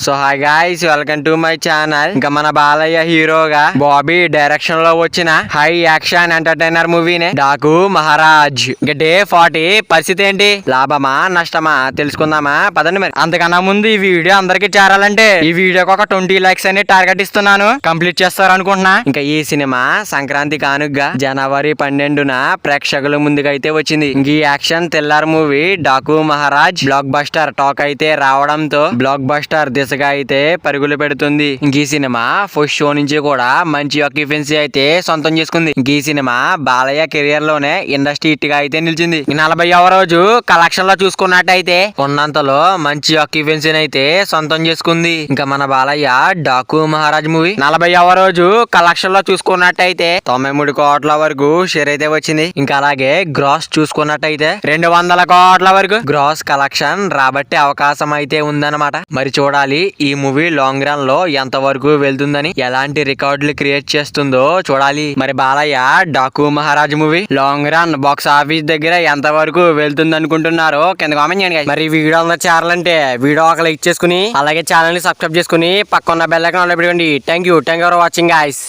So hi guys, welcome to my channel. ఇంకా మన బాలయ్య హీరోగా బాబీ డైరెక్షన్ లో వచ్చిన హై యాక్షన్ ఎంటర్టైనర్ మూవీనే డాకు మహారాజ్. ఇంకా డే 40 పరిస్థితి ఏంటి, లాభమా నష్టమా తెలుసుకుందామా పదండి. మరి అంతకన్నా ముందు ఈ వీడియో అందరికి చేరాలంటే ఈ వీడియోకి ఒక 20 లైక్స్ అని టార్గెట్ ఇస్తున్నాను, కంప్లీట్ చేస్తారు అనుకుంటున్నా. ఇంకా ఈ సినిమా సంక్రాంతి కానుగ్గా జనవరి 12న ప్రేక్షకుల ముందుకైతే వచ్చింది. ఇంక ఈ action thriller movie Daaku Maharaj block buster talk అయితే రావడంతో బ్లాక్ బస్టర్ దిశగా అయితే పరుగులు పెడుతుంది. ఇంక ఈ సినిమా ఫస్ట్ షో నుంచి కూడా మంచి ఆక్యుపెన్సీ అయితే సొంతం చేసుకుంది. ఇంక ఈ సినిమా బాలయ్య కెరియర్ లోనే ఇండస్ట్రీ హిట్ గా అయితే నిలిచింది. 40వ రోజు కలెక్షన్ లో చూసుకున్నట్టయితే ఉన్నంతలో మంచి ఆక్యుపెన్సీని అయితే సొంతం చేసుకుంది. ఇంకా మన బాలయ్య డాకు మహారాజ్ మూవీ 40వ రోజు కలెక్షన్ లో చూసుకున్నట్టయితే 93 కోట్ల వరకు షేర్ అయితే వచ్చింది. ఇంకా అలాగే గ్రాస్ చూసుకున్నట్టయితే 200 కోట్ల వరకు గ్రాస్ కలెక్షన్ రాబట్టే అవకాశం అయితే ఉందన్నమాట. మరి చూడాలి ఈ మూవీ లాంగ్ రన్ లో ఎంత వరకు వెళ్తుందని, ఎలాంటి రికార్డులు క్రియేట్ చేస్తుందో చూడాలి. మరి Balayya Daaku Maharaj movie long run box office దగ్గర ఎంత వరకు వెళ్తుంది అనుకుంటున్నారో కింద కామెంట్ చేయండి. మరి వీడియో అందరూ చేరాలంటే వీడియో ఒక లైక్ చేసుకుని అలాగే ఛానల్ ని సబ్స్క్రైబ్ చేసుకుని పక్కన బెల్ ఐకాన్ ఆన్ లో పెట్టుకోండి. Thank you for watching guys.